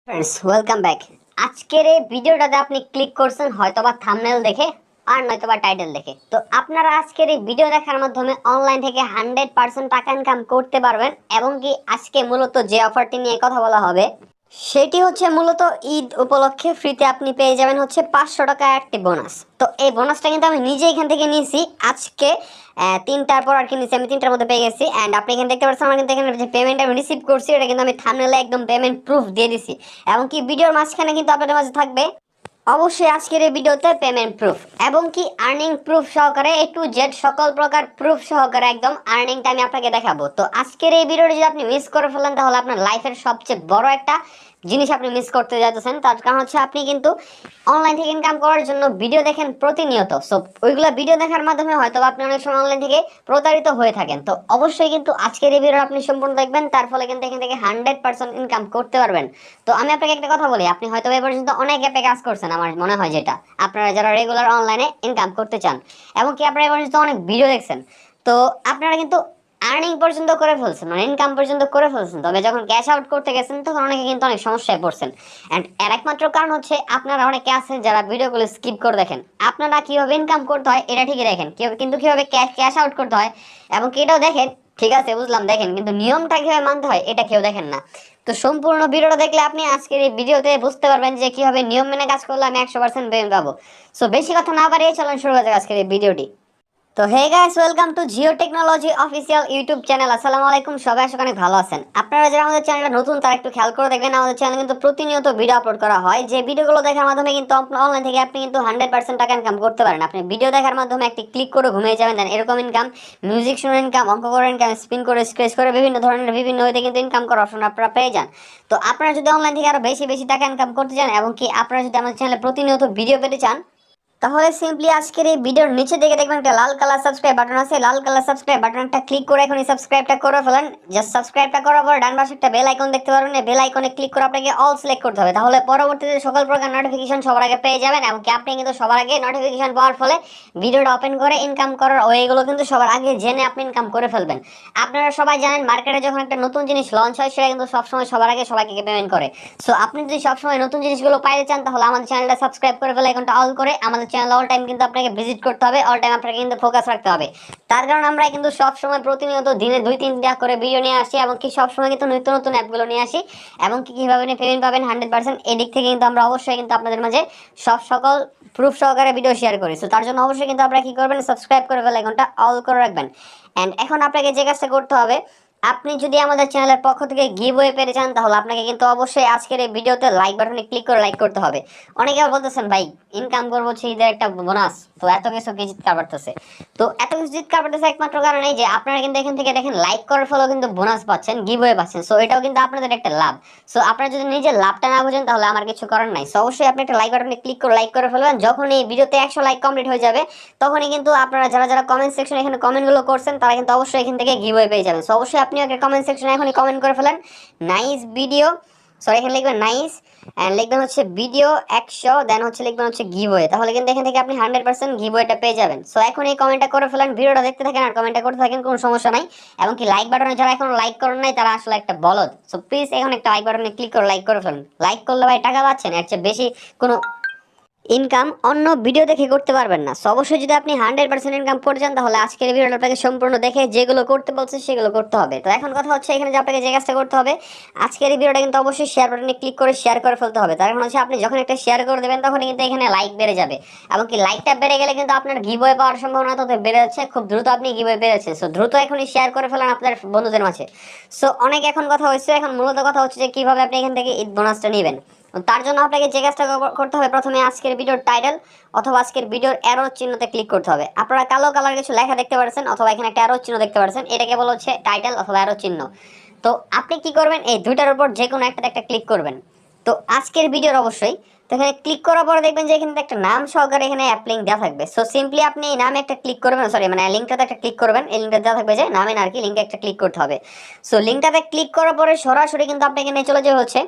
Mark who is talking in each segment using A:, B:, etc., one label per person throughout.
A: Friends welcome back. আজকের এই ভিডিওটাতে আপনি ক্লিক করছেন হয়তোবা থাম্বনেল দেখে আর নয়তোবা টাইটেল দেখে। তো আপনারা আজকের এই ভিডিও দেখার মাধ্যমে অনলাইন থেকে 100% টাকা ইনকাম করতে পারবেন এবং কি আজকে মূলত যে অফারটি নিয়ে কথা বলা হবে সেটি হচ্ছে মূলত ঈদ উপলক্ষে ফ্রিতে আপনি পেয়ে যাবেন হচ্ছে 500 টাকা একটি বোনাস। তো এই বোনাসটা কিন্তু আমি নিজে এখান থেকে নিয়েছি আজকে 3টার পর আর কি নিয়েছি, আমি 3টার মধ্যে পেয়ে গেছি। অ্যান্ড আপনি এখানে দেখতে পাচ্ছেন আমার কিন্তু এখানে যে পেমেন্ট আমি রিসিভ করছি এটা কিন্তু আমি থাম্বনেলে একদম পেমেন্ট প্রুফ দিয়ে দিছি এবং কি ভিডিওর মাঝখানে কিন্তু আপনাদের মাঝে থাকবে অবশ্যই আজকের এই ভিডিওতে পেমেন্ট প্রুফ এবং কি আর্নিং প্রুফ সহকারে এ টু জেড সকল প্রকার প্রুফ সহকারে একদম আর্নিংটা আমি আপনাকে দেখাবো। তো আজকের এই ভিডিওটি যদি আপনি মিস করে ফেলেন তাহলে আপনার লাইফের সবচেয়ে বড় একটা জিনিস আপনি মিস করতে যাচ্ছেন। তার কারণ হচ্ছে আপনি কিন্তু অনলাইন থেকে ইনকাম করার জন্য ভিডিও দেখেন প্রতিনিয়ত, সো ওইগুলো ভিডিও দেখার মাধ্যমে হয়তো আপনি অনেক সময় অনলাইন থেকে প্রতারিত হয়ে থাকেন। তো অবশ্যই কিন্তু আজকের এই ভিডিও আপনি সম্পূর্ণ দেখবেন, তার ফলে কিন্তু এখান থেকে 100% ইনকাম করতে পারবেন। তো আমি আপনাকে একটা কথা বলি, আপনি হয়তো এ পর্যন্ত অনেক অ্যাপে কাজ করছেন আমার মনে হয়, যেটা আপনারা যারা রেগুলার অনলাইনে ইনকাম করতে চান এবং কি আপনারা এ পর্যন্ত অনেক ভিডিও দেখছেন। তো আপনারা কিন্তু আর্নিং পর্যন্ত করে ফেলছেন, মানে ইনকাম পর্যন্ত করে ফেলছেন, তবে যখন ক্যাশ আউট করতে গেছেন তখন অনেকে কিন্তু অনেক সমস্যায় পড়ছেন। অ্যান্ড এর একমাত্র কারণ হচ্ছে আপনারা অনেকে আছেন যারা ভিডিওগুলো স্কিপ করে দেখেন। আপনারা কিভাবে ইনকাম করতে হয় এটা ঠিকই দেখেন, কিন্তু কিভাবে ক্যাশ আউট করতে হয় এবং কি এটাও দেখেন, ঠিক আছে বুঝলাম দেখেন, কিন্তু নিয়মটা কিভাবে মানতে হয় এটা কেউ দেখেন না। তো সম্পূর্ণ ভিডিওটা দেখলে আপনি আজকের এই ভিডিওতে বুঝতে পারবেন যে কিভাবে নিয়ম মেনে কাজ করলে আমি 100% পেমেন্ট পাবো। সো বেশি কথা না বাড়িয়ে চলেন শুরু করা যাক আজকের এই ভিডিওটি। তো hey guys, welcome to Jio technology official YouTube channel. আসসালামু আলাইকুম, সবাই আশা করি অনেক ভালো আছেন। আপনারা যারা আমাদের চ্যানেলটা নতুন তারা একটু খেয়াল করে দেখবেন, আমাদের চ্যানেলে কিন্তু প্রতিনিয়ত ভিডিও আপলোড করা হয়, যে ভিডিওগুলো দেখার মাধ্যমে কিন্তু অনলাইন থেকে আপনি কিন্তু 100% টাকা ইনকাম করতে পারেন। আপনি ভিডিও দেখার মাধ্যমে একটি ক্লিক করে ঘুমিয়ে যাবেন, দেন এরকম ইনকাম, মিউজিক শুনে ইনকাম, অঙ্ক করে ইনকাম, স্পিন করে স্ক্রেচ করে বিভিন্ন ধরনের বিভিন্ন ওয়েতে কিন্তু ইনকাম করার অপশন আপনারা পেয়ে যান। তো আপনারা যদি অনলাইন থেকে আরো বেশি বেশি টাকা ইনকাম করতে চান এবং কি আপনারা যদি আমাদের চ্যানেলে প্রতিনিয়ত ভিডিও পেতে চান, তাহলে সিম্পলি আজকের এই ভিডিওর নিচে দিকে দেখবেন একটা লাল কালার সাবস্ক্রাইব বাটন আছে, লাল কালার সাবস্ক্রাইব বাটনটা ক্লিক করে এখনই সাবস্ক্রাইবটা করে ফেলেন। জাস্ট সাবস্ক্রাইবটা করার পর ডান পাশে একটা বেল আইকন দেখতে পারবেন, এই বেল আইকনে ক্লিক করে আপনাকে অল সিলেক্ট করতে হবে, তাহলে পরবর্তীতে সকল প্রকার নোটিফিকেশন সবার আগে পেয়ে যাবেন এবং কি আপনি কিন্তু সবার আগে নোটিফিকেশন পাওয়ার ফলে ভিডিওটা ওপেন করে ইনকাম করার ওয়েগুলো কিন্তু সবার আগে জেনে আপনি ইনকাম করে ফেলবেন। আপনারা সবাই জানেন মার্কেটে যখন একটা নতুন জিনিস লঞ্চ হয় সেটা কিন্তু সবসময় সবার আগে সবাইকে পেমেন্ট করে। সো আপনি যদি সবসময় নতুন জিনিসগুলো পাইতে চান তাহলে আমাদের চ্যানেলটা সাবস্ক্রাইব করে ফেলে আইকনটা অল করে আমাদের চ্যানেল অল টাইম কিন্তু আপনাকে ভিজিট করতে হবে, অল টাইম আপনাকে কিন্তু ফোকাস রাখতে হবে। তার কারণ আমরা কিন্তু সব সময় প্রতিনিয়ত দিনে 2-3টা করে ভিডিও নিয়ে আসি এবং কি সব সময় কিন্তু নিত্য নতুন অ্যাপগুলো নিয়ে আসি এবং কি কিভাবে পেমেন্ট পাবেন 100%, এদিক থেকে কিন্তু আমরা অবশ্যই কিন্তু আপনাদের মাঝে সকল প্রুফ সহকারে ভিডিও শেয়ার করি। সো তার জন্য অবশ্যই কিন্তু আপনারা কি করবেন, সাবস্ক্রাইব করে ফেলে আইকনটা অল করে রাখবেন। অ্যান্ড এখন আপনাকে যে কাজটা করতে হবে, আপনি যদি আমাদের চ্যানেলের পক্ষ থেকে গিভওয়ে পেতে চান তাহলে আপনাকে কিন্তু অবশ্যই আজকের এই ভিডিওতে লাইক বাটনে ক্লিক করে লাইক করতে হবে। অনেকে আবার বলতেছেন ভাই ইনকাম করবো হচ্ছে ঈদের একটা বোনাস, তো এত কিছু কি জিতকার পারতেছে। তো এত কিছু জিতকার পারতেছে একমাত্র কারণ এই যে আপনারা কিন্তু এখান থেকে দেখেন লাইক করার ফলেও কিন্তু বোনাস পাচ্ছেন, গিভওয়ে পাচ্ছেন। সো এটাও কিন্তু আপনাদের একটা লাভ। সো আপনারা যদি নিজের লাভটা না বুঝেন তাহলে আমার কিছু করার নাই। সো অবশ্যই আপনি একটা লাইক বাটনে ক্লিক করে লাইক করে ফেলবেন। যখন এই ভিডিওতে 100 লাইক কমপ্লিট হয়ে যাবে তখনই কিন্তু আপনারা যারা যারা কমেন্ট সেকশনে এখানে কমেন্টগুলো করছেন তারা কিন্তু অবশ্যই এখান থেকে গিভওয়ে পেয়ে যাবেন। সো অবশ্যই আপনি একটা কমেন্ট সেকশনে এখনই কমেন্ট করে ফেলেন নাইস ভিডিও, সরি এখানে লিখবেন নাইস অ্যান্ড লিখবেন হচ্ছে ভিডিও 100, দেন হচ্ছে লিখবেন হচ্ছে গিভওয়ে, তাহলে কিন্তু এখান থেকে আপনি 100% গিভওয়েটা পেয়ে যাবেন। সো এখন এই কমেন্টটা করে ফেলেন, ভিডিওটা দেখতে থাকেন আর কমেন্টটা করতে থাকেন, কোনো সমস্যা নাই। এবং কি লাইক বাটনে যারা এখন লাইক করেন নাই তারা আসলে একটা বলদ। সো প্লিজ এখন একটা লাইক বাটনে ক্লিক করে লাইক করে ফেলেন। লাইক করলে ভাই টাকা পাচ্ছেন, এর চেয়ে বেশি কোনো ইনকাম অন্য ভিডিও দেখে করতে পারবেন না। সো অবশ্যই যদি আপনি 100% ইনকাম করতে চান তাহলে আজকের ভিডিওটা আপনাকে সম্পূর্ণ দেখে যেগুলো করতে বলছে সেগুলো করতে হবে। তো এখন কথা হচ্ছে এখানে যে আপনাকে যে কাজটা করতে হবে, আজকের এই ভিডিওটা কিন্তু অবশ্যই শেয়ার বাটনে ক্লিক করে শেয়ার করে ফেলতে হবে। তার কারণ হচ্ছে আপনি যখন একটা শেয়ার করে দেবেন তখন কিন্তু এখানে লাইক বেড়ে যাবে এবং কি লাইকটা বেড়ে গেলে কিন্তু আপনার গিভওয়ে পাওয়ার সম্ভাবনা তো বেড়ে যাচ্ছে, খুব দ্রুত আপনি গিভওয়ে পেয়ে যাচ্ছেন। সো দ্রুত এখনই শেয়ার করে ফেলেন আপনার বন্ধুদের মাঝে। সো অনেক এখন কথা হচ্ছে, এখন মূলত কথা হচ্ছে যে কিভাবে আপনি এখান থেকে ঈদ বোনাসটা নেবেন। তার জন্য আপনাকে যে কাজটা করতে হবে, প্রথমে আজকের ভিডিওর টাইটেল অথবা আজকের ভিডিওর অ্যারো চিহ্নতে ক্লিক করতে হবে। আপনারা কালো কালার কিছু লেখা দেখতে পাচ্ছেন অথবা এখানে একটা অ্যারো চিহ্ন দেখতে পাচ্ছেন, এটাকে বলা হচ্ছে টাইটেল অথবা অ্যারো চিহ্ন। তো আপনি কি করবেন, এই দুইটার উপর যে কোনো একটাতে একটা ক্লিক করবেন। তো আজকের ভিডিওর অবশ্যই তো এখানে ক্লিক করার পরে দেখবেন যে এখানে একটা নাম সহকারে এখানে অ্যাপ লিঙ্ক দেওয়া থাকবে। সো সিম্পলি আপনি এই নামে একটা ক্লিক করবেন, সরি মানে লিঙ্কটাতে একটা ক্লিক করবেন, এই লিঙ্কটা দেওয়া থাকবে যে নামে না আর কি, লিঙ্কে একটা ক্লিক করতে হবে। সো লিঙ্কটাতে ক্লিক করার পরে সরাসরি কিন্তু আপনি এখানে চলে যাবে হচ্ছে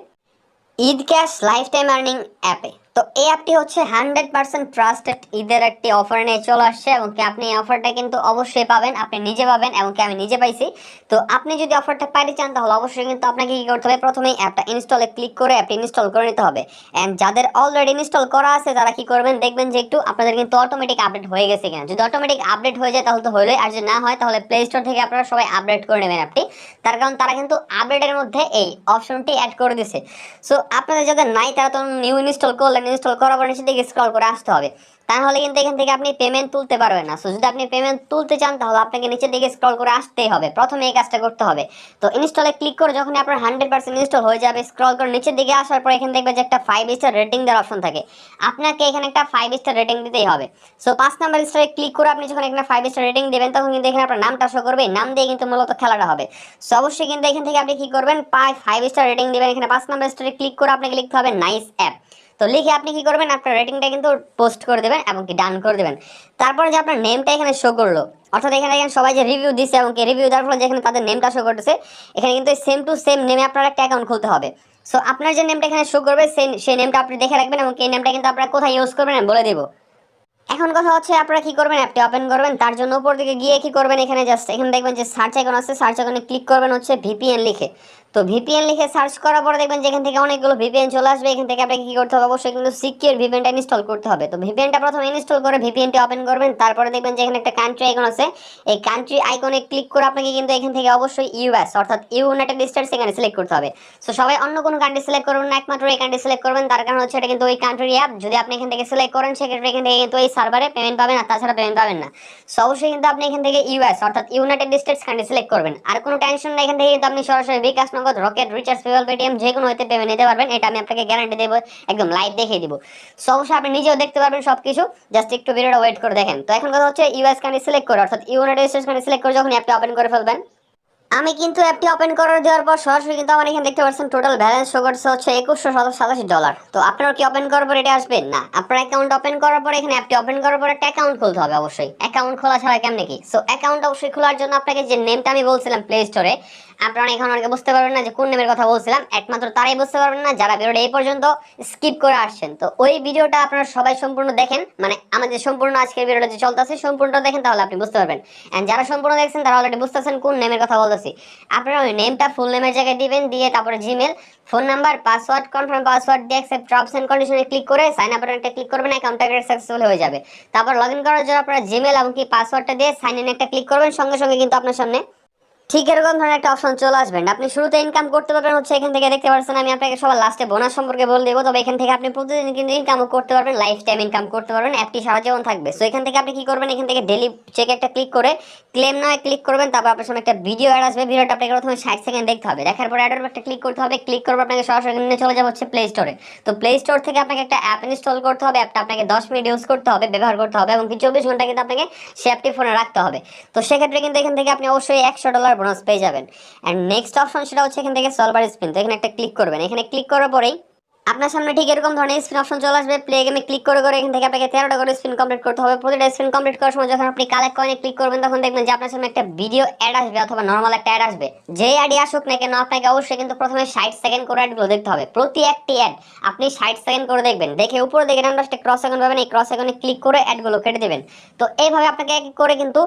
A: Eid cash life time earning অ্যাপে। তো এই অ্যাপটি হচ্ছে 100% ট্রাস্টেড ঈদের একটি অফার নিয়ে চলে আসছে, এবং কি আপনি এই অফারটা কিন্তু অবশ্যই পাবেন, আপনি নিজে পাবেন, এবং কি আমি নিজে পাইছি। তো আপনি যদি অফারটা পাইতে চান তাহলে অবশ্যই কিন্তু আপনাকে কি করতে হবে, প্রথমেই অ্যাপটা ইনস্টলে ক্লিক করে অ্যাপটি ইনস্টল করে নিতে হবে। এন্ড যাদের অলরেডি ইনস্টল করা আছে তারা কি করবেন, দেখবেন যে একটু আপনাদের কিন্তু অটোমেটিক আপডেট হয়ে গেছে কিনা। যদি অটোমেটিক আপডেট হয়ে যায় তাহলে তো হলোই, আর যদি না হয় তাহলে প্লে স্টোর থেকে আপনারা সবাই আপডেট করে নেবেন অ্যাপটি। তার কারণ তারা কিন্তু আপডেটের মধ্যে এই অপশনটি অ্যাড করে দিয়েছে। সো আপনাদের যাদের নাই তারা তো নিউ ইনস্টল করলেন, ইনস্টল করার পর নিচে দিকে স্ক্রল করে আসতে হবে, তাহলে কিন্তু এখান থেকে আপনি পেমেন্ট তুলতে পারবেন না। সো যদি আপনি পেমেন্ট তুলতে চান তাহলে আপনাকে নিচের দিকে স্ক্রল করে আসতেই হবে, প্রথমে এই কাজটা করতে হবে। তো ইনস্টলে ক্লিক করে যখন আপনার 100% ইনস্টল হয়ে যাবে, স্ক্রল করে নিচের দিকে আসার পর এখানে দেখবেন যে একটা 5 স্টার রেটিং দেওয়ার অপশন থাকে, আপনাকে এখানে একটা 5 স্টার রেটিং দিতেই হবে। সো 5 নাম্বার স্টারে ক্লিক করে আপনি যখন এখানে 5 স্টার রেটিং দিবেন তখন কিন্তু এখানে আপনার নামটা শো করবে, নাম দিয়ে কিন্তু মূলত খেলাটা হবে। সো অবশ্যই কিন্তু এখান থেকে আপনি কি করবেন, 5 স্টার রেটিং দিবেন, এখানে 5 নাম্বার স্টারে ক্লিক করে আপনাকে লিখতে হবে নাইস অ্যাপ। তো লিখে আপনি কি করবেন, আপনার রেটিংটা কিন্তু পোস্ট করে দেবেন এবং কি ডান করে দেবেন। তারপরে যে আপনার নেমটা এখানে শো করলো, অর্থাৎ এখানে সবাই যে রিভিউ দিচ্ছে এবং কি রিভিউ দেওয়ার ফলে যেখানে তাদের নেমটা শো করতেছে, এখানে কিন্তু সেম টু সেম নেমে আপনার একটা অ্যাকাউন্ট খুলতে হবে। সো আপনার যে নেমটা এখানে শো করবে সেই নেমটা আপনি দেখে রাখবেন, এবং এই নেমটা কিন্তু আপনারা কোথায় ইউজ করবেন আমি বলে দেবো। এখন কথা হচ্ছে আপনারা কি করবেন, অ্যাপটি ওপেন করবেন, তার জন্য উপর দিকে গিয়ে কি করবেন, এখানে জাস্ট এখানে দেখবেন যে সার্চ আইকন আছে, সার্চ আইকনে ক্লিক করবেন হচ্ছে ভিপিএন লিখে। তো ভিপিএন লিখে সার্চ করার পরে দেখবেন যে এখান থেকে অনেকগুলো ভিপিএন চলে আসবে, এখান থেকে আপনাকে কি করতে হবে, অবশ্যই কিন্তু সিকিউর ভিপিএনটা ইনস্টল করতে হবে। তো ভিপিএনটা প্রথমে ইনস্টল করে ভিপিএনটি ওপেন করবেন, তারপরে দেখবেন যে এখানে একটা কান্ট্রি আইকন আছে, এই কান্ট্রি আইকনে ক্লিক করে আপনাকে কিন্তু এখান থেকে অবশ্যই ইউএস অর্থাৎ ইউনাইটেড স্টেটস এখানে সিলেক্ট করতে হবে। সো সবাই অন্য কোনো কান্ট্রি সিলেক্ট করবেন না, একমাত্র এই কান্ট্রি সিলেক্ট করবেন, তার কারণ হচ্ছে এটা কিন্তু ওই কান্ট্রির অ্যাপ। যদি আপনি এখান থেকে সিলেক্ট করেন সেক্ষেত্রে এখান থেকে কিন্তু এই সার্ভারে পেমেন্ট পাবেন, আর তাছাড়া পেমেন্ট পাবেন না। সো অবশ্যই কিন্তু আপনি এখান থেকে ইউএস অর্থাৎ ইউনাইটেড স্টেটস কান্ট্রি সিলেক্ট করবেন। আর কোনো টেনশন না, এখান থেকে কিন্তু আপনি সরাসরি বিকাশ, নগদ, রকেট, রিচার্জ, পেপ্যাল, পেটিএম যে কোনো হইতে পেমেন্ট নিতে পারবেন, এটা আমি আপনাকে গ্যারান্টি দেবো, একদম লাইভ দেখিয়ে দিব। সো অবশ্যই আপনি নিজেও দেখতে পারবেন সবকিছু, জাস্ট একটু ভিডিওটা ওয়েট করে দেখেন। তো এখন কথা হচ্ছে ইউএস কান্ট্রি সিলেক্ট করে অর্থাৎ ইউনাইটেড স্টেটস কান্ট্রি সিলেক্ট করে যখন অ্যাপটা ওপেন করে ফেলবেন, আমি কিন্তু অ্যাপটি ওপেন করার দেওয়ার পর সরাসরি কিন্তু আমার এখানে দেখতে পাচ্ছেন টোটাল ব্যালেন্স শো করছে হচ্ছে $2187। তো আপনারা কি ওপেন করার পর এটা আসবে না, আপনার অ্যাকাউন্ট ওপেন করার পর এখানে অ্যাপটি ওপেন করার পর একটা অ্যাকাউন্ট খুলতে হবে অবশ্যই, অ্যাকাউন্ট খোলা ছাড়া কেমনে কি। সো অ্যাকাউন্ট অবশ্যই খোলার জন্য আপনাকে যে নেমটা আমি বলছিলাম প্লে স্টোরে, আপনারা এখন অনেকে বুঝতে পারবেন না যে কোন নেমের কথা বলছিলাম, একমাত্র তারাই বুঝতে পারবেন না যারা ভিডিওটা এই পর্যন্ত স্কিপ করে আসছেন। তো ওই ভিডিওটা আপনারা সবাই সম্পূর্ণ দেখেন, মানে আমাদের সম্পূর্ণ আজকের ভিডিওটা যে চলতেছে সম্পূর্ণ দেখেন, তাহলে আপনি বুঝতে পারবেন। এন্ড যারা সম্পূর্ণ দেখছেন তারা অলরেডি বুঝতেছেন কোন নেমের কথা বলতেছি। আপনারা ওই নেমটা ফুল নেমের জায়গায় দিবেন, দিয়ে তারপরে Gmail, phone number, password, confirm password দিয়ে অ্যাকসেপ্ট টার্মস এন্ড কন্ডিশনে ক্লিক করে সাইন আপ বাটনটা ক্লিক করবেন, অ্যাকাউন্টটা সাকসেসফুল হয়ে যাবে। তারপর লগইন করার জন্য আপনারা জিমেল এবং কি পাসওয়ার্ডটা দিয়ে সাইন ইন একটা ক্লিক করবেন, সঙ্গে সঙ্গে কিন্তু আপনার সামনে ঠিক এরকম ধরনের একটা অপশন চলে আসবেন। আপনি শুরুতে ইনকাম করতে পারবেন হচ্ছে এখান থেকে দেখতে পাচ্ছেন, আমি আপনাকে সবার লাস্টে বোনাস সম্পর্কে বলে দেবো। তবে এখান থেকে আপনি প্রতিদিন কিন্তু ইনকামও করতে পারবেন, লাইফ টাইম ইনকাম করতে পারবেন, অ্যাপটি সারা জীবন থাকবে। সো এখান থেকে আপনি কি করবেন, এখান থেকে ডেলি চেক একটা ক্লিক করে ক্লেম নয় ক্লিক করবেন, তারপর আপনার সামনে একটা ভিডিও অ্যাড আসবে, ভিডিওটা আপনাকে প্রথমে 60 সেকেন্ড দেখতে হবে, দেখার পর অ্যাডের একটা ক্লিক করতে হবে, ক্লিক করবো আপনাকে সরাসরি নিয়ে চলে যাবে হচ্ছে প্লে স্টোরে। তো প্লে স্টোর থেকে আপনাকে একটা অ্যাপ ইনস্টল করতে হবে, অ্যাপটা আপনাকে 10 মিনিট ইউজ করতে হবে, ব্যবহার করতে হবে, এবং 24 ঘন্টা কিন্তু আপনাকে সে অ্যাপটি ফোনে রাখতে হবে। তো সেক্ষেত্রে কিন্তু এখান থেকে আপনি অবশ্যই $100 বোনাস পেয়ে যাবেন। এন্ড নেক্সট অপশন সেটা হচ্ছে এখান থেকে সলভার স্পিন। তো এখানে একটা ক্লিক করবেন, এখানে ক্লিক করার পরেই আপনার সামনে ঠিক এরকম ধরনের স্পিন অপশন চলে আসবে। প্লে গেমে ক্লিক করে করে এখান থেকে আপনাকে 13টা করে স্পিন কমপ্লিট করতে হবে। প্রতিটা স্পিন কমপ্লিট করার সময় যখন আপনি কালেক্ট কয়েনে ক্লিক করবেন তখন দেখবেন যে আপনার সামনে একটা ভিডিও অ্যাড আসবে অথবা নর্মাল একটা অ্যাড আসবে। যে অ্যাডই আসুক না কেন আপনাকে অবশ্যই কিন্তু প্রথমে 60 সেকেন্ড করে অ্যাডগুলো দেখতে হবে। প্রতি একটি অ্যাড আপনি 60 সেকেন্ড করে দেখবেন, দেখে উপরে দেখে ডান পাশে ক্রস আইকন পাবেন, এই ক্রস আইকনে ক্লিক করে অ্যাডগুলো কেটে দেবেন। তো এইভাবে আপনাকে এক এক করে কিন্তু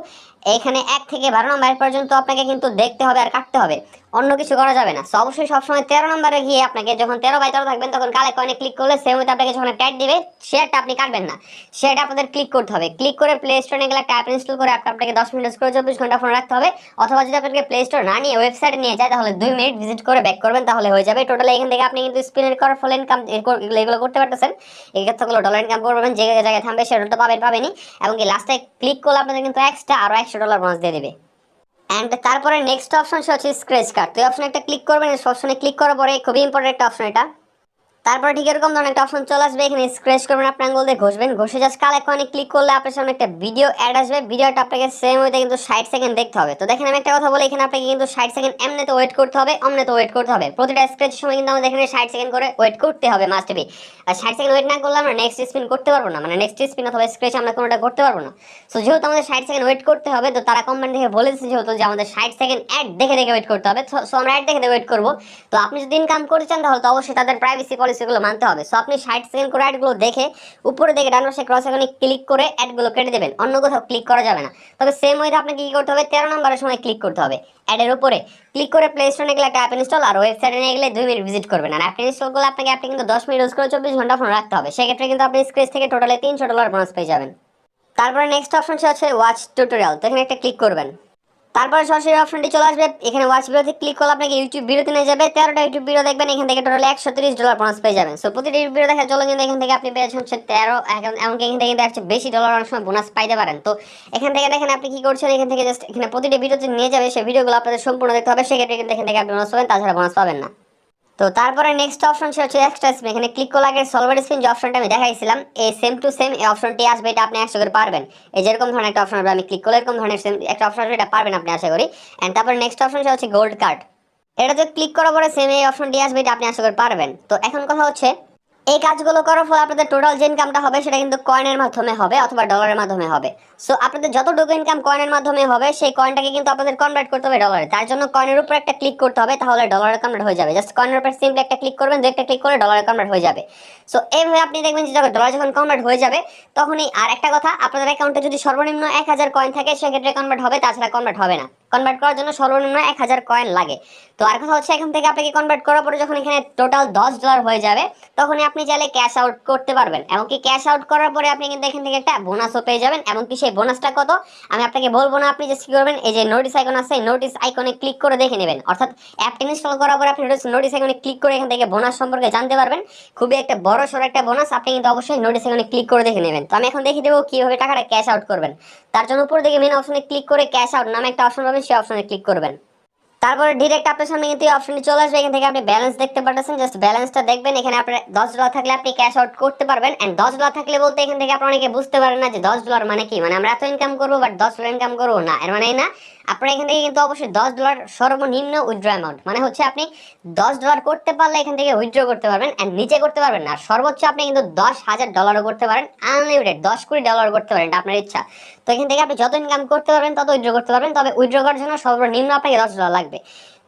A: এখানে 1 থেকে 12 নম্বর পর্যন্ত আপনাকে কিন্তু দেখতে হবে আর কাটতে হবে, অন্য কিছু করা যাবে না। সো অবশ্যই সবসময় 13 নম্বরে গিয়ে আপনাকে যখন 13/13 থাকবেন তখন কালে কয়েনে ক্লিক করলে সেম হতে আপনাকে যখন ট্যাগ দিবে শেয়ারটা আপনি কাটবেন না, শেয়ারটা আপনাদের ক্লিক করতে হবে। ক্লিক করে প্লে স্টোরে গেলে একটা অ্যাপ ইনস্টল করে অ্যাপটা আপনাকে 10 মিনিট ইউজ করে 24 ঘন্টা ফোনে রাখতে হবে, অথবা যদি আপনাকে প্লে স্টোর না নিয়ে ওয়েবসাইটে নিয়ে যায় তাহলে 2 মিনিট ভিজিট করে ব্যাক করবেন, তাহলে হয়ে যাবে। টোটালি এখান থেকে আপনি কিন্তু স্পিনের করার ফলে ইনকাম এগুলো করতে পারতেছেন, এই ক্ষেত্রগুলো ডলার ইনকাম করবেন, যে জায়গায় থামবে সেটা তো পাবেনই, এবং কি লাস্টে ক্লিক করলে আপনাদের কিন্তু এক্সট্রা আরও $100 বোনাস দিয়ে দেবে। এন্ড তারপরে নেক্সট অপশন হচ্ছে স্ক্র্যাচ কার্ড। তো এই অপশনে একটা ক্লিক করবেন, অপশনে ক্লিক করার পরে খুবই ইম্পর্টেন্ট একটা অপশন এটা। তারপর ঠিক এরকম ধরনের একটা অপশন চলে আসবে, এখানে স্ক্র্যাচ করবেন, আপনার আঙ্গুল দিয়ে ঘষবেন, ঘষে জাস্ট কালেক্ট কয়েনে ক্লিক করলে আপনার সামনে একটা ভিডিও অ্যাড আসবে, ভিডিওটা আপনাকে সেম হইতে কিন্তু 60 সেকেন্ড দেখতে হবে। তো দেখেন আমি একটা কথা বলি, এখানে আপনাকে কিন্তু 60 সেকেন্ড এমনিতে ওয়েট করতে হবে, অমনিতে ওয়েট করতে হবে। প্রতিটা স্ক্র্যাচের সময় কিন্তু আমাদের এখানে 60 সেকেন্ড করে ওয়েট করতে হবে মাস্ট বি। আর 60 সেকেন্ড ওয়েট না করলে আমরা নেক্সট স্পিন করতে পারবো না, মানে নেক্সট স্পিন অথবা স্ক্র্যাচ আমরা কোনোটা করতে পারবো না। সো যেহেতু আমাদের 60 সেকেন্ড ওয়েট করতে হবে, তো তারা কোম্পানি থেকে বলে দিচ্ছে যেহেতু যে আমাদের 60 সেকেন্ড অ্যাড দেখে দেখে ওয়েট করতে হবে, সো আমরা অ্যাড দেখে দেখে ওয়েট করবো। তো আপনি যদি ইনকাম করতে চান তাহলে তো অবশ্যই তাদের প্রাইভেসি পলিসি পলিসিগুলো মানতে হবে। সো আপনি 60 সেকেন্ড করে অ্যাডগুলো দেখে উপরে দিকে ডান পাশে ক্রস আইকনে ক্লিক করে অ্যাডগুলো কেটে দেবেন, অন্য কোথাও ক্লিক করা যাবে না। তবে সেম ওয়েতে আপনাকে কি করতে হবে, 13 নম্বরের সময় ক্লিক করতে হবে, অ্যাডের উপরে ক্লিক করে প্লে স্টোরে গেলে একটা অ্যাপ ইনস্টল আর ওয়েবসাইটে নিয়ে গেলে 2 মিনিট ভিজিট করবেন। আর অ্যাপ ইনস্টল করলে আপনাকে অ্যাপটি কিন্তু 10 মিনিট ইউজ করে 24 ঘন্টা ফোন রাখতে হবে, সেক্ষেত্রে কিন্তু আপনি স্ক্র্যাচ থেকে টোটালে $300 বোনাস পেয়ে যাবেন। তারপরে নেক্সট অপশনটি হচ্ছে ওয়াচ টিউটোরিয়াল, তো এখানে একটা ক্লিক করবেন। তারপরে সরাসরি অপশনটি চলে আসবে, এখানে ওয়াচ ভিডিওতে ক্লিক করলে আপনাকে ইউটিউব ভিডিওতে নিয়ে যাবে, 13টা ইউটিউব ভিডিও দেখবেন, এখান থেকে টোটাল $130 বোনাস পেয়ে যাবেন। সো প্রতিটি ইউটিউব ভিডিও দেখার জন্য কিন্তু এখান থেকে আপনি পেয়েছেন হচ্ছে 13, এমনকি এখান থেকে কিন্তু একটু বেশি ডলার অনেক সময় বোনাস পাইতে পারেন। তো এখান থেকে দেখেন আপনি কি করছেন, এখান থেকে জাস্ট এখানে প্রতিটি ভিডিওতে নিয়ে যাবে, সেই ভিডিওগুলো আপনাদের সম্পূর্ণ দেখতে হবে, সেক্ষেত্রে কিন্তু এখান থেকে আপনি বোনাস পাবেন, তাছাড়া বোনাস পাবেন না। তো তারপরে নেক্সট অপশন হচ্ছে এক্সট্রা স্পিন, এখানে ক্লিক করলে আগে সলভার স্পিন যে অপশনটা আমি দেখাইছিলাম এই সেম টু সেম এই অপশনটি আসবে, এটা আপনি 100 করে পারবেন। এই যেরকম ধরনের একটা অপশন হবে, আমি ক্লিক করলে এরকম ধরনের সেম একটা অপশন আসবে, এটা পারবেন আপনি আশা করি। এন্ড তারপরে নেক্সট অপশন হচ্ছে গোল্ড কার্ড, এটাতে ক্লিক করার পরে সেম এই অপশনটি আসবে, এটা আপনি আশা করি পারবেন। তো এখন কথা হচ্ছে এই কাজগুলো করার ফলে আপনাদের টোটাল যে ইনকামটা হবে সেটা কিন্তু কয়েনের মাধ্যমে হবে অথবা ডলারের মাধ্যমে হবে। সো আপনাদের যতটুকু ইনকাম কয়েনের মাধ্যমে হবে সেই কয়েনটাকে কিন্তু আপনাদের কনভার্ট করতে হবে ডলারে, তার জন্য কয়েনের উপর একটা ক্লিক করতে হবে, তাহলে ডলারে কনভার্ট হয়ে যাবে। জাস্ট কয়েনের উপর সিম্পলি একটা ক্লিক করবেন, দুইটা ক্লিক করে ডলারে কনভার্ট হয়ে যাবে। সো এইভাবে আপনি দেখবেন যে যখন ডলার যখন কনভার্ট হয়ে যাবে তখনই, আর একটা কথা, আপনাদের অ্যাকাউন্টে যদি সর্বনিম্ন 1000 কয়েন থাকে সেক্ষেত্রে কনভার্ট হবে, তাছাড়া কনভার্ট হবে না। কনভার্ট করার জন্য সর্বনিম্ন 1000 কয়েন লাগে। তো আর কথা হচ্ছে এখান থেকে আপনাকে কনভার্ট করার পরে যখন এখানে টোটাল $10 হয়ে যাবে তখনই আপনি চাইলে ক্যাশ আউট করতে পারবেন। এমনকি ক্যাশ আউট করার পরে আপনি কিন্তু এখান থেকে একটা বোনাসও পেয়ে যাবেন। এমনকি সেই বোনাসটা কত আমি আপনাকে বলবো না, আপনি জাস্ট কি করবেন, এই যে নোটিস আইকন আছে, নোটিস আইকনে ক্লিক করে দেখে নেবেন। অর্থাৎ অ্যাপটি ইনস্টল করার পরে আপনি নোটিস আইকনে ক্লিক করে এখান থেকে বোনাস সম্পর্কে জানতে পারবেন। খুবই একটা বড় সড় একটা বোনাস, আপনি কিন্তু অবশ্যই নোটিস আইকনে ক্লিক করে দেখে নেবেন। তো আমি এখন দেখিয়ে দেবো কিভাবে টাকাটা ক্যাশ আউট করবেন। তার জন্য উপর দিকে মেন অপশনে ক্লিক করে ক্যাশ আউট নামে একটা অপশন পাবেন, সেই অপশনে ক্লিক করবেন। তারপরে ডিরেক্ট আপনার সামনে কিন্তু এই অপশনটি চলে আসবে, এখান থেকে আপনি ব্যালেন্স দেখতে পাচ্ছেন, জাস্ট ব্যালেন্সটা দেখবেন। এখানে আপনার $10 থাকলে আপনি ক্যাশ আউট করতে পারবেন। এন্ড $10 থাকলে বলতে এখান থেকে আপনারা অনেকে বুঝতে পারেন না যে $10 মানে কি, মানে আমরা এত ইনকাম করবো বাট $10 ইনকাম করবো না, এর মানে এই না। আপনারা এখান থেকে কিন্তু অবশ্যই $10 সর্বনিম্ন উইথড্র অ্যামাউন্ট, মানে হচ্ছে আপনি $10 করতে পারলে এখান থেকে উইথড্র করতে পারবেন, এন্ড নিচে করতে পারবেন না। সর্বোচ্চ আপনি কিন্তু $10,000 করতে পারেন, আনলিমিটেড $10 কোটি করতে পারেন, এটা আপনার ইচ্ছা। তো এখান থেকে আপনি যত ইনকাম করতে পারবেন তত উইথড্র করতে পারবেন, তবে উইথড্র করার জন্য সর্বনিম্ন আপনাকে $10 লাগবে।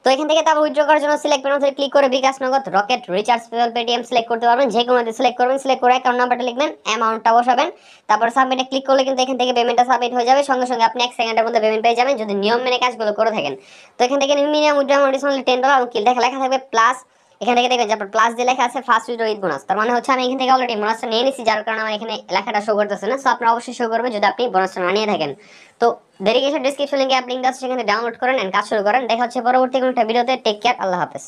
A: তো এখান থেকে তারপর উইথড্র করার জন্য সিলেক্ট মেনুতে ক্লিক করে বিকাশ, নগদ, rocket, recharge, PayPal, Paytm select করতে পারবেন, যে কোনোটি সিলেক্ট করবেন। সিলেক্ট করে অ্যাকাউন্ট নাম্বারটা লিখবেন, অ্যামাউন্টটা বসাবেন, তারপর সাবমিটে ক্লিক করলে কিন্তু এখান থেকে পেমেন্টটা সাবমিট হয়ে যাবে, সঙ্গে সঙ্গে আপনি 1 সেকেন্ডের মধ্যে পেমেন্ট পেয়ে যাবেন যদি নিয়ম মেনে কাজগুলো করে থাকেন। তো এখান থেকে minimum withdraw amount is only $10 এবং লেখা থাকবে প্লাস। এখান থেকে দেখবেন যে আপনার প্লাস দিয়ে লেখা আছে ফার্স্ট উইথড্র উইথ বোনাস, তার মানে হচ্ছে আমি এখান থেকে অলরেডি বোনাসটা নিয়ে নিছি, যার কারণে আমার এখানে লেখাটা শো করতেছে না। সো আপনার অবশ্যই শো করবে যদি আপনি বোনাসটা না নিয়ে থাকেন। তো দেরি কিছু ডিসক্রিপশন লিংকে অ্যাপ লিংক আছে, সেখানে ডাউনলোড করেন এন্ড কাজ শুরু করেন। দেখা হচ্ছে পরবর্তী কোনো একটা ভিডিওতে। টেক কেয়ার, আল্লাহ হাফেজ।